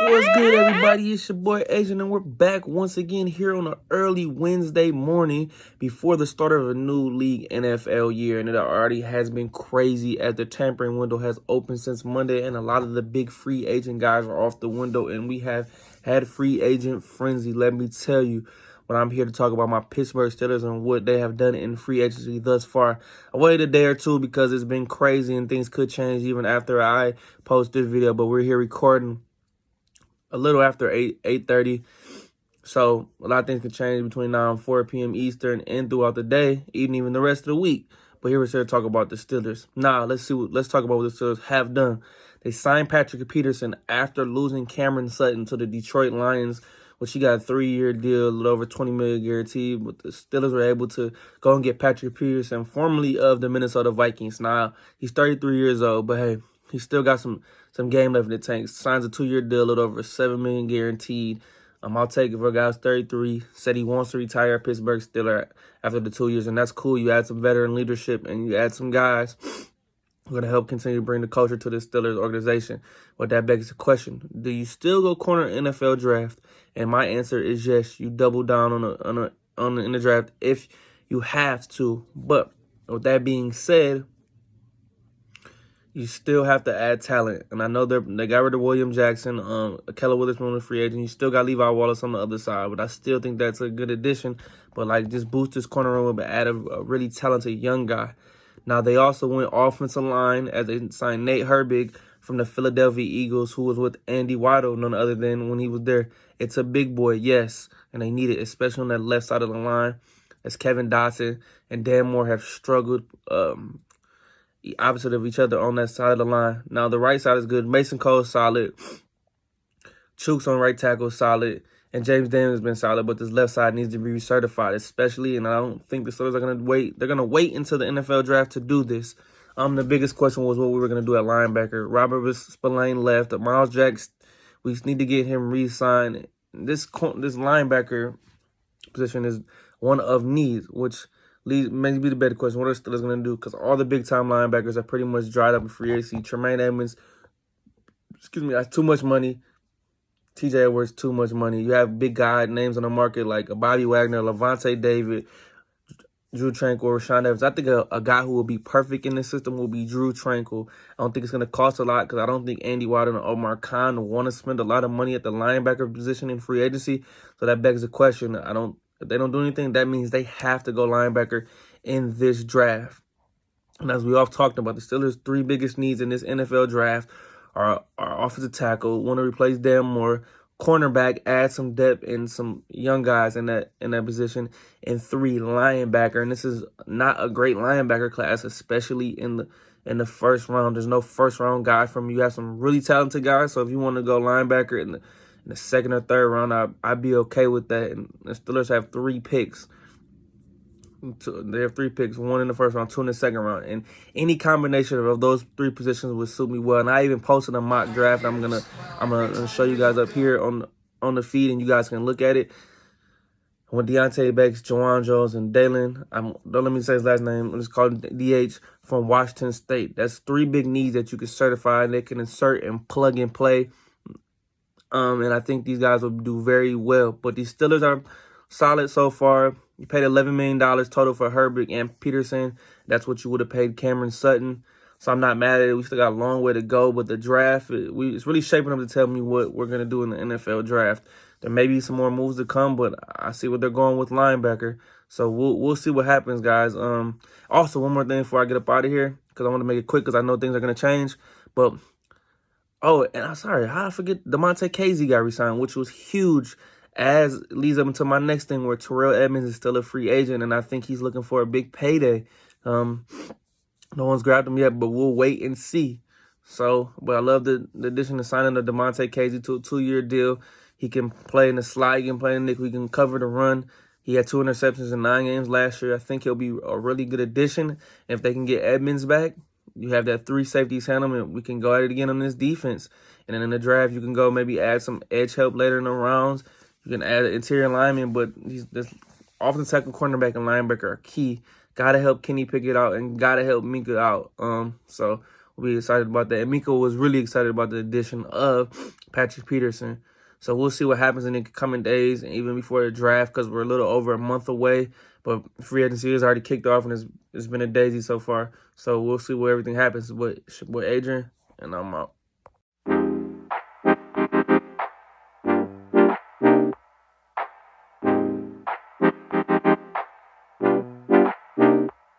What's good, everybody? It's your boy Asian, and we're back once again here on an early Wednesday morning before the start of a new league NFL year. And it already has been crazy as the tampering window has opened since Monday, and a lot of the big free agent guys are off the window, and we have had free agent frenzy. Let me tell you, but I'm here to talk about my Pittsburgh Steelers and what they have done in free agency thus far. I waited a day or two because it's been crazy and things could change even after I post this video, but we're here recording a little after 8:30. So a lot of things can change between now and 4 p.m. Eastern and throughout the day, even the rest of the week. But here we're here to talk about the Steelers. Now, let's talk about what the Steelers have done. They signed Patrick Peterson after losing Cameron Sutton to the Detroit Lions, which he got a 3-year deal, a little over $20 million guaranteed. But the Steelers were able to go and get Patrick Peterson, formerly of the Minnesota Vikings. Now, he's 33 years old, but hey, he still got some game left in the tank. Signs a 2-year deal, a little over $7 million guaranteed. I'll take it for a guy who's 33. Said he wants to retire at Pittsburgh Steelers after the 2 years, and that's cool. You add some veteran leadership, and you add some guys who are going to help continue to bring the culture to the Steelers organization. But that begs the question: do you still go corner NFL draft? And my answer is yes. You double down in the draft if you have to. But with that being said, you still have to add talent. And I know they got rid of William Jackson, Keller Witherspoon, a free agent. You still got Levi Wallace on the other side, but I still think that's a good addition. But, like, just boost this corner room and add a really talented young guy. Now, they also went offensive line as they signed Nate Herbig from the Philadelphia Eagles, who was with Andy Weidel, none other than when he was there. It's a big boy, yes, and they need it, especially on that left side of the line, as Kevin Dotson and Dan Moore have struggled opposite of each other on that side of the line. Now, the right side is good. Mason Cole is solid. Chooks on right tackle is solid. And James Daniels has been solid, but this left side needs to be recertified, especially, and I don't think the Steelers are going to wait. They're going to wait until the NFL draft to do this. The biggest question was what we were going to do at linebacker. Robert Spillane left. Miles Jack, we need to get him re-signed. This linebacker position is one of needs, which may be the better question. What are the Steelers going to do? Because all the big-time linebackers are pretty much dried up in free agency. Tremaine Edmonds, that's too much money. TJ Edwards, too much money. You have big guy names on the market like Bobby Wagner, Levante David, Drew Tranquil, Rashawn Evans. I think a guy who will be perfect in this system will be Drew Tranquil. I don't think it's going to cost a lot because I don't think Andy Weidel and Omar Khan want to spend a lot of money at the linebacker position in free agency. So that begs the question. If they don't do anything, that means they have to go linebacker in this draft. And as we all talked about, the Steelers' 3 biggest needs in this NFL draft are offensive tackle, want to replace Dan Moore, cornerback, add some depth and some young guys in that position, and 3, linebacker. And this is not a great linebacker class, especially in the first round. There's no first round guy from you. Have some really talented guys. So if you want to go linebacker in the second or third round, I'd be okay with that. And the Steelers have 3 picks. They have 3 picks, 1 in the first round, 2 in the second round. And any combination of those 3 positions would suit me well. And I even posted a mock draft. I'm gonna show you guys up here on the feed, and you guys can look at it. With Deontay Banks, Jawan Jones, and Dalen. Don't let me say his last name. Let's call him DH from Washington State. That's 3 big needs that you can certify and they can insert and plug and play. And I think these guys will do very well. But these Steelers are solid so far. You paid $11 million total for Herbig and Peterson. That's what you would have paid Cameron Sutton. So I'm not mad at it. We still got a long way to go. But the draft, it's really shaping up to tell me what we're going to do in the NFL draft. There may be some more moves to come, but I see what they're going with linebacker. So we'll see what happens, guys. Also, one more thing before I get up out of here, because I want to make it quick because I know things are going to change. But, and I'm sorry, how I forget DeMonte Casey got re-signed, which was huge. As leads up into my next thing where Terrell Edmonds is still a free agent, and I think he's looking for a big payday. No one's grabbed him yet, but we'll wait and see. So, but I love the addition of signing of DeMonte Casey to a 2-year deal. He can play in the slot, he can play in the nickel, he can cover the run. He had 2 interceptions in 9 games last year. I think he'll be a really good addition. And if they can get Edmonds back, you have that 3 safeties handle, and we can go at it again on this defense. And then in the draft, you can go maybe add some edge help later in the rounds. You can add an interior lineman, but this offensive tackle, cornerback, and linebacker are key. Got to help Kenny Pickett out and got to help Minka out. So we'll be excited about that. And Miko was really excited about the addition of Patrick Peterson. So we'll see what happens in the coming days and even before the draft, because we're a little over a month away. But free agency is already kicked off, and it's been a daisy so far. So we'll see where everything happens with Adrian, and I'm out.